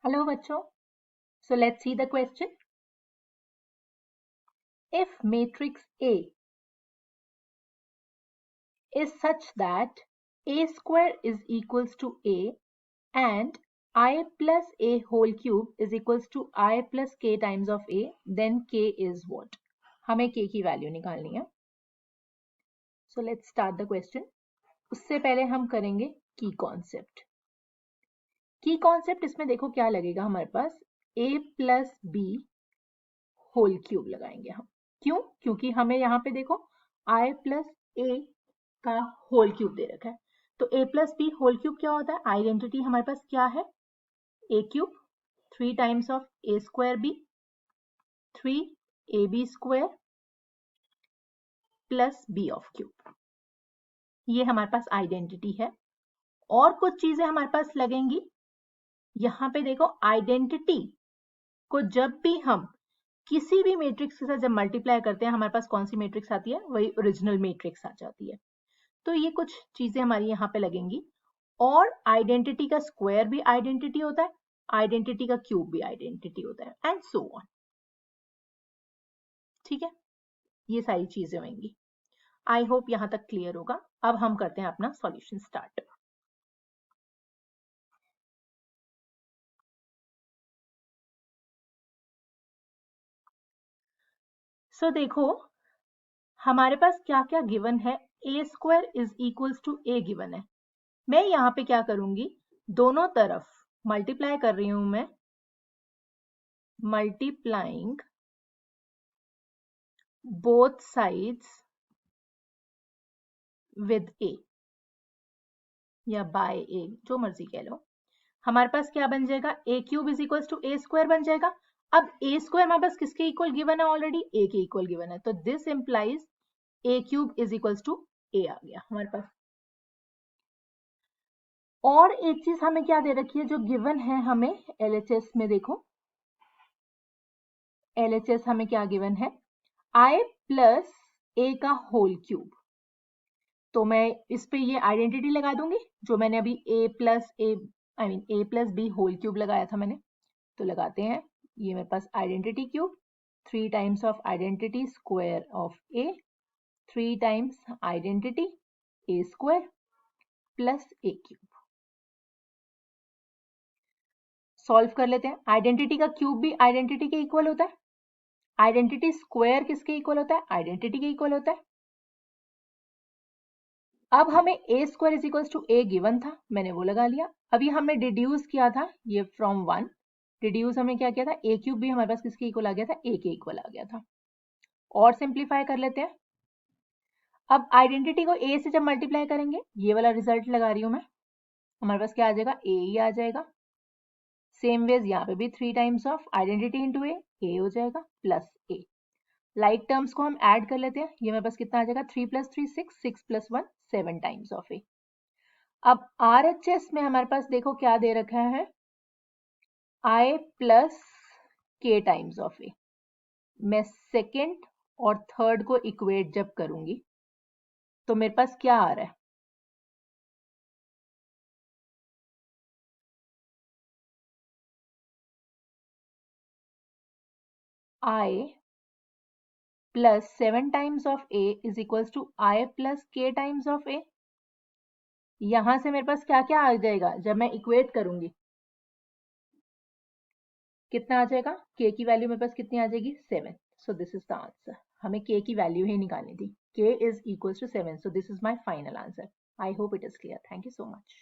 Hello बच्चों. So let's see the question. If matrix A is such that A square is equals to A and I plus A whole cube is equals to I plus K times of A, then K is what? हमें K की value निकालनी है. So let's start the question. उससे पहले हम करेंगे की concept. की कॉन्सेप्ट इसमें देखो क्या लगेगा हमारे पास A plus B whole cube लगाएंगे हम. क्यों? क्योंकि हमें यहाँ पे देखो I प्लस A का होल क्यूब दे रखा है. तो A plus B whole cube क्या होता है? आइडेंटिटी हमारे पास क्या है? A cube 3 times of A square B 3AB square plus B of cube. ये हमारे पास आइडेंटिटी है. और कुछ चीजें हमारे पास लगेंगी. यहाँ पे देखो आइडेंटिटी को जब भी हम किसी भी मैट्रिक्स के साथ जब मल्टीप्लाई करते हैं हमारे पास कौन सी मैट्रिक्स आती है? वही ओरिजिनल मैट्रिक्स आ जाती है. तो ये कुछ चीजें हमारी यहाँ पे लगेंगी. और आइडेंटिटी का स्क्वायर भी आइडेंटिटी होता है, आइडेंटिटी का क्यूब भी आइडेंटिटी होता है, एंड सो ऑन. ठीक है, ये सारी चीजें होंगी. आई होप यहां तक क्लियर होगा. अब हम करते हैं अपना सॉल्यूशन स्टार्ट. सो देखो हमारे पास क्या क्या गिवन है. A square is equals to a given है. मैं यहाँ पे क्या करूंगी, दोनों तरफ मल्टीप्लाई कर रही हूं मैं. मल्टीप्लाइंग बोथ साइड्स विद ए या बाय ए, जो मर्जी कह लो. हमारे पास क्या बन जाएगा? A cube is equal to a square बन जाएगा. अब ए स्क्वायर हमारे पास किसके इक्वल गिवन है? ऑलरेडी ए के इक्वल गिवन है. तो this implies a cube is equal to a आ गया हमारे पास. और एक चीज हमें क्या दे रखी है जो गिवन है हमें एलएचएस में. देखो एलएचएस हमें क्या गिवन है? आई प्लस ए का होल क्यूब. तो मैं इस पे ये आइडेंटिटी लगा दूंगी जो मैंने अभी a plus b whole cube लगाया था मैंने. तो लगाते हैं. ये मेरे पास identity cube 3 times of identity square of a 3 times identity a square plus a cube. Solve कर लेते हैं. आइडेंटिटी का क्यूब भी आइडेंटिटी के इक्वल होता है. आइडेंटिटी स्क्वायर किसके इक्वल होता है? आइडेंटिटी के इक्वल होता है. अब हमें a square is equal to a given था, मैंने वो लगा लिया. अभी हमने डिड्यूस किया था ये फ्रॉम 1. डिड्यूस हमने क्या किया था? ए क्यूब भी हमारे पास किसके इक्वल आ गया था? ए के इक्वल आ गया था. और सिंप्लीफाई कर लेते हैं. अब आइडेंटिटी को ए से जब मल्टीप्लाई करेंगे ये वाला रिजल्ट लगा रही हूं मैं. हमारे पास क्या आ जाएगा? ए ही आ जाएगा. सेम वेज यहाँ पे भी 3 टाइम्स ऑफ आइडेंटिटी इंटू ए हो जाएगा प्लस ए. लाइक टर्म्स को हम ऐड कर लेते हैं. ये मेरे पास कितना आ जाएगा? 3 प्लस 3 6 6 प्लस 1 7 टाइम्स ऑफ ए. अब आरएचएस में हमारे पास देखो क्या दे रखा है? I plus k times of ए. मैं सेकेंड और थर्ड को इक्वेट जब करूंगी तो मेरे पास क्या आ रहा है? I plus 7 times of a is equals to I plus k times of a. यहां से मेरे पास क्या क्या आ जाएगा जब मैं इक्वेट करूंगी? कितना आ जाएगा? के की वैल्यू मेरे पास कितनी आ जाएगी? 7. So this is the answer. हमें के की वैल्यू ही निकालनी थी. K is equals to 7. So this is my final answer. I hope it is clear. Thank you so much.